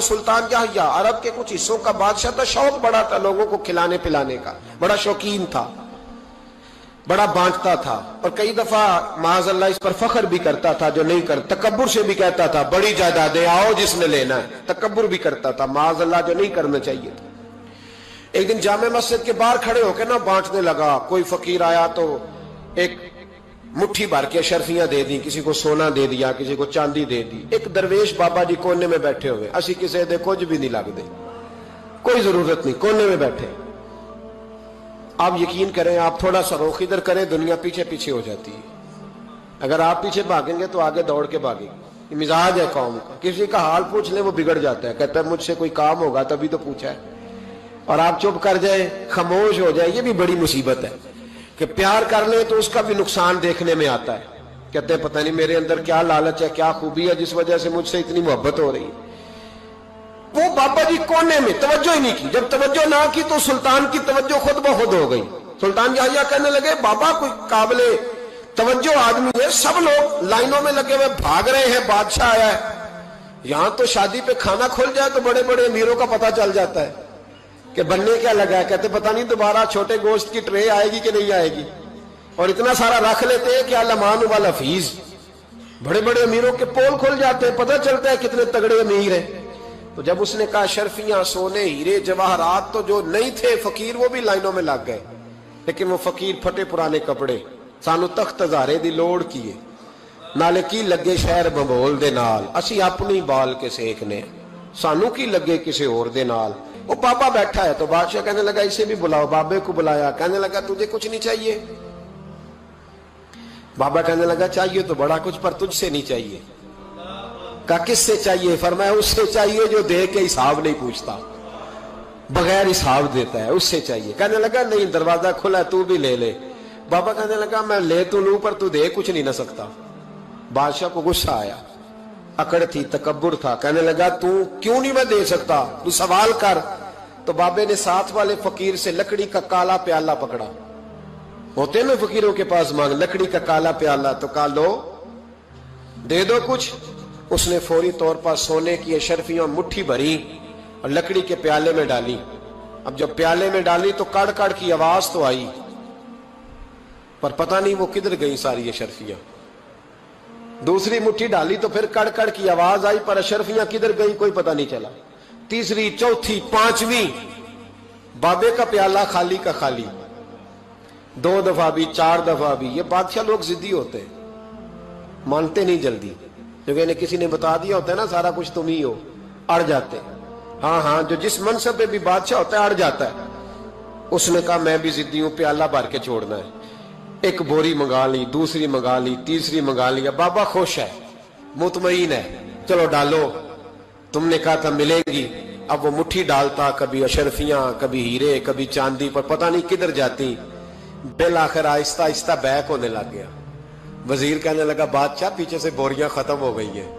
سلطان یحییٰ عرب کے کچھ حصوں کا بادشاہ تھا، شوق بڑا تھا لوگوں کو کھلانے پلانے کا، بڑا شوقین تھا، بڑا بانٹتا تھا، اور کئی دفعہ معاذ اللہ اس پر فخر بھی کرتا تھا جو نہیں کرتا، تکبر سے بھی کہتا تھا بڑی جائیدادیں آؤ جس نے لینا ہے، تکبر بھی کرتا تھا معاذ اللہ جو نہیں کرنا چاہیے تھا۔ ایک دن جامع مسجد کے باہر کھڑے ہو کے نا بانٹنے لگا، کوئی فقیر آیا تو ایک مٹھی بھر کے اشرفیاں دے دی، کسی کو سونا دے دیا، کسی کو چاندی دے دی۔ ایک درویش بابا جی کونے میں بیٹھے ہوئے، اسی کسی دے کچھ بھی نہیں لگ دے، کوئی ضرورت نہیں، کونے میں بیٹھے۔ آپ یقین کریں، آپ تھوڑا سا رخ ادھر کریں، دنیا پیچھے پیچھے ہو جاتی ہے۔ اگر آپ پیچھے بھاگیں گے تو آگے دوڑ کے بھاگیں گے۔ یہ مزاج ہے قوم کا، کسی کا حال پوچھ لیں وہ بگڑ جاتا ہے، کہتا ہے مجھ سے کوئی کام ہوگا تبھی تو پوچھا ہے، اور آپ چپ کر جائیں، خاموش ہو جائیں، یہ بھی بڑی مصیبت ہے کہ پیار کر لیں تو اس کا بھی نقصان دیکھنے میں آتا ہے۔ کہتے ہیں پتہ نہیں میرے اندر کیا لالچ ہے، کیا خوبی ہے جس وجہ سے مجھ سے اتنی محبت ہو رہی ہے۔ وہ بابا جی کونے میں توجہ ہی نہیں کی، جب توجہ نہ کی تو سلطان کی توجہ خود بخود ہو گئی۔ سلطان یحییٰ کہنے لگے بابا کوئی قابل توجہ آدمی ہے، سب لوگ لائنوں میں لگے ہوئے بھاگ رہے ہیں، بادشاہ آیا ہے، یہاں تو شادی پہ کھانا کھل جائے تو بڑے بڑے امیروں کا پتہ چل جاتا ہے کہ بننے کیا لگا ہے۔ کہتے پتہ نہیں دوبارہ چھوٹے گوشت کی ٹرے آئے گی کہ نہیں آئے گی، اور اتنا سارا رکھ لیتے ہیں کہ علمان والحفیظ، بڑے بڑے امیروں کے پول کھل جاتے ہیں، پتہ چلتا ہے کتنے تگڑے امیر ہیں۔ تو جب اس نے کہا شرفیاں، سونے، ہیرے، جواہرات، تو جو نہیں تھے فقیر وہ بھی لائنوں میں لگ گئے، لیکن وہ فقیر پھٹے پرانے کپڑے، سانو تخت ہزارے دی لوڑ کیے، نالے کی لگے شہر بمبول دے نال، اسی اپنی بال کے سیکھنے، سانو کی لگے کسی اور دے نال۔ وہ بابا بیٹھا ہے تو بادشاہ کہنے لگا اسے بھی بلاؤ، بابے کو بلایا، کہنے لگا تجھے کچھ نہیں چاہیے؟ بابا کہنے لگا چاہیے تو بڑا کچھ، پر تجھ سے نہیں چاہیے۔ کہا کس سے چاہیے؟ فرمایا اس سے چاہیے جو دے کے حساب نہیں پوچھتا، بغیر حساب دیتا ہے، اس سے چاہیے۔ کہنے لگا نہیں، دروازہ کھلا ہے، تو بھی لے لے۔ بابا کہنے لگا میں لے تو لوں پر تو دے کچھ نہیں نہ سکتا۔ بادشاہ کو غصہ آیا، اکڑ تھی، تکبر تھا، کہنے لگا تو کیوں نہیں میں دے سکتا، تو سوال کر۔ تو بابے نے ساتھ والے فقیر سے لکڑی کا کالا پیالہ پکڑا، ہوتے نا فقیروں کے پاس مانگ، لکڑی کا کالا پیالہ، تو کہا لو دے دو کچھ۔ اس نے فوری طور پر سونے کی اشرفیاں مٹھی بھری اور لکڑی کے پیالے میں ڈالی۔ اب جب پیالے میں ڈالی تو کڑ کڑ کی آواز تو آئی، پر پتہ نہیں وہ کدھر گئی ساری اشرفیاں۔ دوسری مٹھی ڈالی تو پھر کڑ کڑ کی آواز آئی، پر اشرفیاں کدھر گئی کوئی پتہ نہیں چلا۔ تیسری، چوتھی، پانچویں، بابے کا پیالہ خالی کا خالی، 2 دفعہ بھی، 4 دفعہ بھی۔ یہ بادشاہ لوگ ضدی ہوتے ہیں، مانتے نہیں جلدی، کیونکہ انہیں کسی نے بتا دیا ہوتا ہے نا سارا کچھ تم ہی ہو، اڑ جاتے ہیں۔ ہاں جو جس منصب پہ بھی بادشاہ ہوتا ہے اڑ جاتا ہے۔ اس نے کہا میں بھی ضدی ہوں، پیالہ بھر کے چھوڑنا ہے۔ ایک بوری منگا لی، دوسری منگا لی، تیسری منگا لی۔ بابا خوش ہے، مطمئن ہے، چلو ڈالو، تم نے کہا تھا ملے گی۔ اب وہ مٹھی ڈالتا، کبھی اشرفیاں، کبھی ہیرے، کبھی چاندی، پر پتہ نہیں کدھر جاتی۔ بالآخر آہستہ آہستہ بیک ہونے لگ گیا۔ وزیر کہنے لگا بادشاہ پیچھے سے بوریاں ختم ہو گئی ہیں،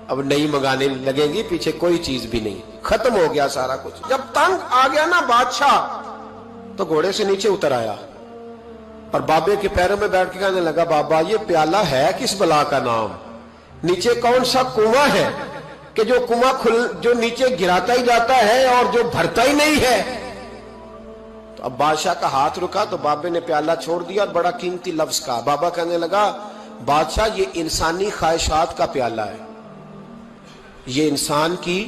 اب نئی منگانے لگیں گی، پیچھے کوئی چیز بھی نہیں، ختم ہو گیا سارا کچھ۔ جب تنگ آ گیا نا بادشاہ تو گھوڑے سے نیچے اتر آیا اور بابے کے پیروں میں بیٹھ کے کہنے لگا بابا یہ پیالہ ہے کس بلا کا نام، نیچے کون سا کنواں ہے کہ جو کنواں جو نیچے گراتا ہی جاتا ہے اور جو بھرتا ہی نہیں ہے؟ تو اب بادشاہ کا ہاتھ رکا تو بابے نے پیالہ چھوڑ دیا اور بڑا قیمتی لفظ کہا۔ بابا کہنے لگا بادشاہ یہ انسانی خواہشات کا پیالہ ہے، یہ انسان کی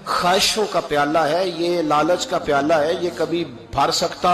خواہشوں کا پیالہ ہے، یہ لالچ کا پیالہ ہے، یہ کبھی بھر سکتا